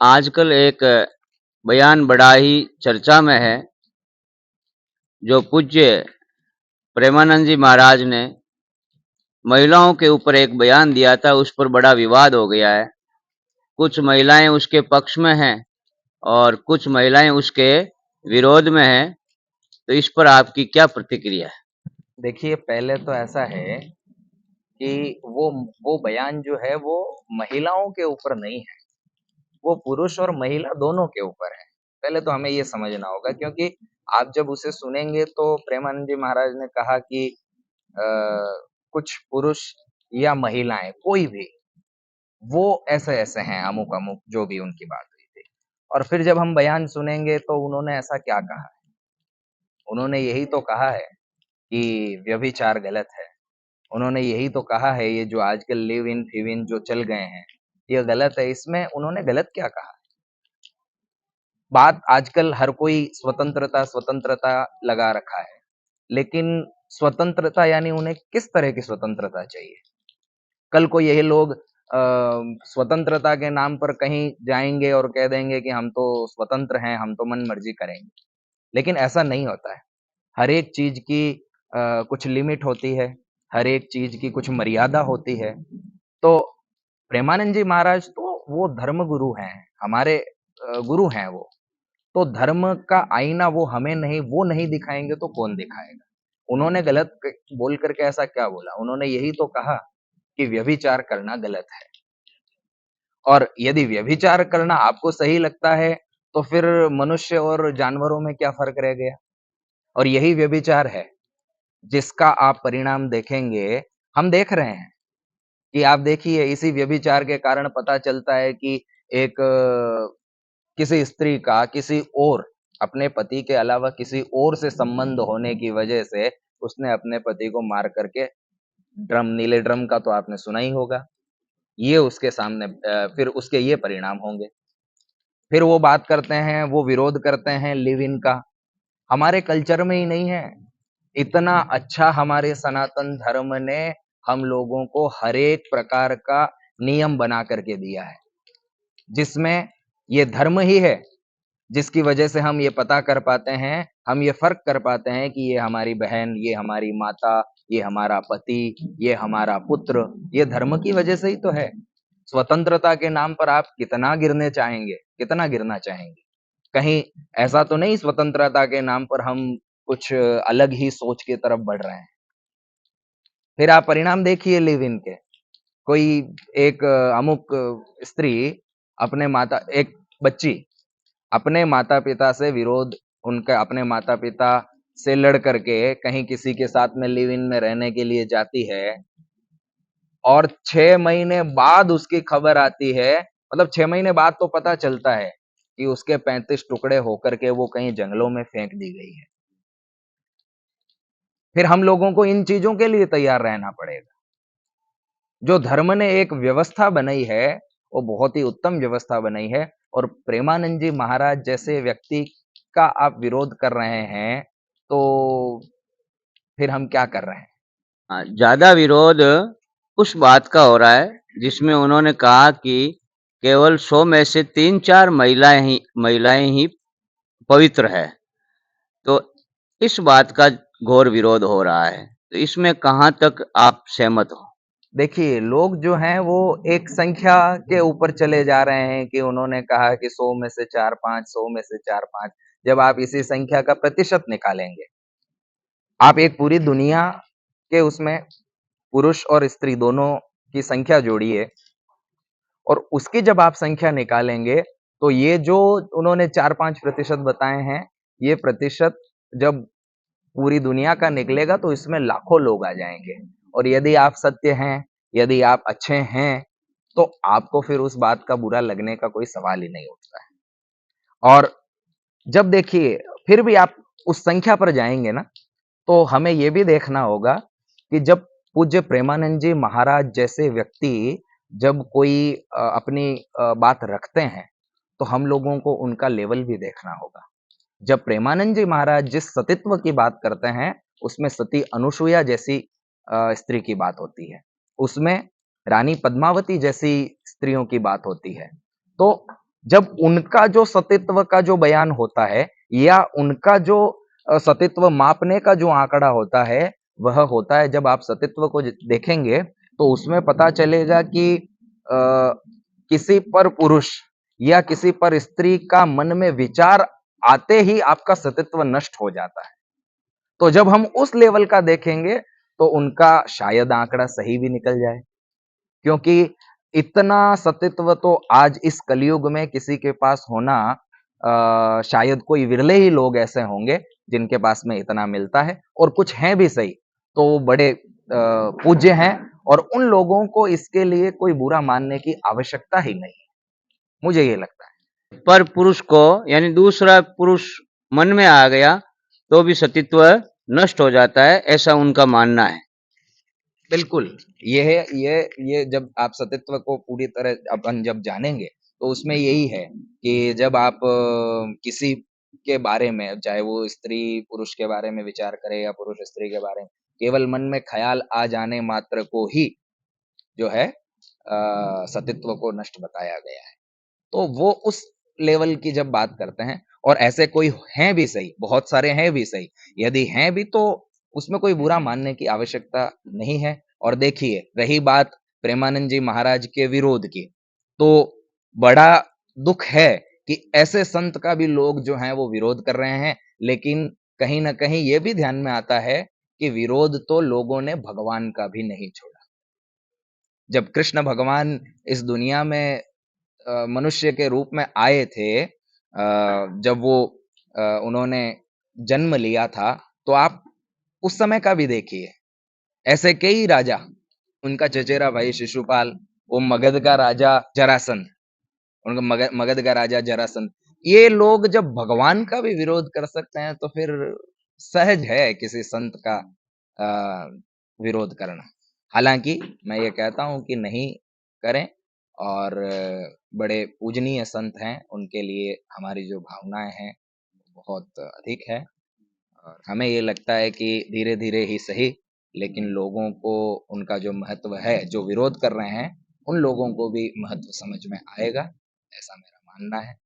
आजकल एक बयान बड़ा ही चर्चा में है, जो पूज्य प्रेमानंद जी महाराज ने महिलाओं के ऊपर एक बयान दिया था, उस पर बड़ा विवाद हो गया है। कुछ महिलाएं उसके पक्ष में हैं और कुछ महिलाएं उसके विरोध में हैं। तो इस पर आपकी क्या प्रतिक्रिया है? देखिए, पहले तो ऐसा है कि वो बयान जो है वो महिलाओं के ऊपर नहीं है, वो पुरुष और महिला दोनों के ऊपर है। पहले तो हमें ये समझना होगा, क्योंकि आप जब उसे सुनेंगे तो प्रेमानंद जी महाराज ने कहा कि अ, कुछ पुरुष या महिलाएं कोई भी वो ऐसे-ऐसे हैं, अमुक-अमुक जो भी उनकी बात हुई थी। और फिर जब हम बयान सुनेंगे तो उन्होंने ऐसा क्या कहा है? उन्होंने यही तो कहा है कि व्यभिचार गलत है। उन्होंने यही तो कहा है, ये जो आजकल लिव इन फिव इन जो चल गए हैं, ये गलत है। इसमें उन्होंने गलत क्या कहा? बात आजकल हर कोई स्वतंत्रता स्वतंत्रता लगा रखा है, लेकिन स्वतंत्रता यानी उन्हें किस तरह की स्वतंत्रता चाहिए? कल को यही लोग स्वतंत्रता के नाम पर कहीं जाएंगे और कह देंगे कि हम तो स्वतंत्र हैं, हम तो मन मर्जी करेंगे। लेकिन ऐसा नहीं होता है। हर एक चीज की कुछ लिमिट होती है, हर एक चीज की कुछ मर्यादा होती है। तो प्रेमानंद जी महाराज तो वो धर्म गुरु हैं, हमारे गुरु हैं वो। तो धर्म का आईना वो नहीं दिखाएंगे तो कौन दिखाएगा? उन्होंने गलत बोल करके ऐसा क्या बोला? उन्होंने यही तो कहा कि व्यभिचार करना गलत है। और यदि व्यभिचार करना आपको सही लगता है, तो फिर मनुष्य और जानवरों में क्या फर्क रह गया? और यही व्यभिचार है जिसका आप परिणाम देखेंगे, हम देख रहे हैं कि आप देखिए, इसी व्यभिचार के कारण पता चलता है कि एक किसी स्त्री का किसी और अपने पति के अलावा किसी और से संबंध होने की वजह से उसने अपने पति को मार करके नीले ड्रम का तो आपने सुना ही होगा। ये उसके सामने फिर उसके ये परिणाम होंगे। फिर वो बात करते हैं, वो विरोध करते हैं लिव इन का। हमारे कल्चर में ही नहीं है। इतना अच्छा हमारे सनातन धर्म ने हम लोगों को हर एक प्रकार का नियम बना करके दिया है, जिसमें ये धर्म ही है जिसकी वजह से हम ये पता कर पाते हैं, हम ये फर्क कर पाते हैं कि ये हमारी बहन, ये हमारी माता, ये हमारा पति, ये हमारा पुत्र, ये धर्म की वजह से ही तो है। स्वतंत्रता के नाम पर आप कितना गिरने चाहेंगे, कितना गिरना चाहेंगे? कहीं ऐसा तो नहीं स्वतंत्रता के नाम पर हम कुछ अलग ही सोच की तरफ बढ़ रहे हैं? फिर आप परिणाम देखिए लिव इन के। कोई एक अमुक स्त्री अपने माता एक बच्ची अपने माता-पिता से विरोध उनका अपने माता-पिता से लड़ करके कहीं किसी के साथ में लिव इन में रहने के लिए जाती है और 6 महीने बाद उसकी खबर आती है, मतलब 6 महीने बाद तो पता चलता है कि उसके 35 टुकड़े होकर के वो कहीं जंगलों में फेंक दी गई है। फिर हम लोगों को इन चीज़ों के लिए तैयार रहना पड़ेगा। जो धर्म ने एक व्यवस्था बनाई है, वो बहुत ही उत्तम व्यवस्था बनाई है, और प्रेमानंद जी महाराज जैसे व्यक्ति का आप विरोध कर रहे हैं, तो फिर हम क्या कर रहे हैं? ज़्यादा विरोध उस बात का हो रहा है, जिसमें उन्होंने कहा कि केवल 100 में से 3-4 महिलाएं ही पवित्र है। तो इस बात का घोर विरोध हो रहा है। तो इसमें कहाँ तक आप सहमत हो? देखिए, लोग जो हैं वो एक संख्या के ऊपर चले जा रहे हैं कि उन्होंने कहा कि 100 में से 4-5, 100 में से 4-5। जब आप इसी संख्या का प्रतिशत निकालेंगे, आप एक पूरी दुनिया के उसमें पुरुष और स्त्री दोनों की संख्या जोड़िए, और उसकी जब आप संख्या निकालेंगे, तो ये जो उन्होंने 4-5% बताए हैं, ये प्रतिशत जब पूरी दुनिया का निकलेगा तो इसमें लाखों लोग आ जाएंगे। और यदि आप सत्य हैं, यदि आप अच्छे हैं, तो आपको फिर उस बात का बुरा लगने का कोई सवाल ही नहीं उठता है। और जब देखिए, फिर भी आप उस संख्या पर जाएंगे ना, तो हमें ये भी देखना होगा कि जब पूज्य प्रेमानंद जी महाराज जैसे व्यक्ति जब कोई अपनी बात रखते हैं, तो हम लोगों को उनका लेवल भी देखना होगा। जब प्रेमानंद जी महाराज जिस सतीत्व की बात करते हैं, उसमें सती अनुसुईया जैसी स्त्री की बात होती है, उसमें रानी पद्मावती जैसी स्त्रियों की बात होती है। तो जब उनका जो सतीत्व का जो बयान होता है या उनका जो सतीत्व मापने का जो आंकड़ा होता है वह होता है जब आप सतीत्व को देखेंगे तो उसमें पता चलेगा कि किसी पर पुरुष या किसी पर स्त्री का मन में विचार आते ही आपका सतीत्व नष्ट हो जाता है। तो जब हम उस लेवल का देखेंगे तो उनका शायद आंकड़ा सही भी निकल जाए, क्योंकि इतना सतीत्व तो आज इस कलयुग में किसी के पास होना शायद कोई विरले ही लोग ऐसे होंगे जिनके पास में इतना मिलता है, और कुछ हैं भी सही तो वो बड़े पूज्य हैं और उन लोगों को इसके लिए कोई बुरा मानने की आवश्यकता ही नहीं है, मुझे ये लगता है। पर पुरुष को यानी दूसरा पुरुष मन में आ गया तो भी सतीत्व नष्ट हो जाता है, ऐसा उनका मानना है। बिल्कुल, ये है ये जब आप सतीत्व को पूरी तरह अपन जब जानेंगे तो उसमें यही है कि जब आप किसी के बारे में, चाहे वो स्त्री पुरुष के बारे में विचार करे या पुरुष स्त्री के बारे में, केवल मन में ख्याल आ जाने मात्र को ही जो है सतीत्व को नष्ट बताया गया है। तो वो उस लेवल की जब बात करते हैं, और ऐसे कोई हैं भी सही, बहुत सारे हैं भी सही, यदि हैं भी तो उसमें कोई बुरा मानने की आवश्यकता नहीं है। और देखिए, रही बात प्रेमानंद जी महाराज के विरोध की, तो बड़ा दुख है कि ऐसे संत का भी लोग जो हैं वो विरोध कर रहे हैं, लेकिन कहीं न कहीं ये भी ध्यान में आता है कि विरोध तो लोगों ने भगवान का भी नहीं छोड़ा। जब कृष्ण भगवान इस दुनिया में मनुष्य के रूप में आए थे, जब वो उन्होंने जन्म लिया था, तो आप उस समय का भी देखिए, ऐसे कई राजा, उनका चचेरा भाई शिशुपाल, वो मगध का राजा जरासंध, उनका मगध का राजा जरासंध, ये लोग जब भगवान का भी विरोध कर सकते हैं तो फिर सहज है किसी संत का विरोध करना। हालांकि मैं ये कहता हूं कि नहीं करें, और बड़े पूजनीय संत हैं, उनके लिए हमारी जो भावनाएं हैं बहुत अधिक है, और हमें ये लगता है कि धीरे धीरे ही सही, लेकिन लोगों को उनका जो महत्व है, जो विरोध कर रहे हैं उन लोगों को भी महत्व समझ में आएगा, ऐसा मेरा मानना है।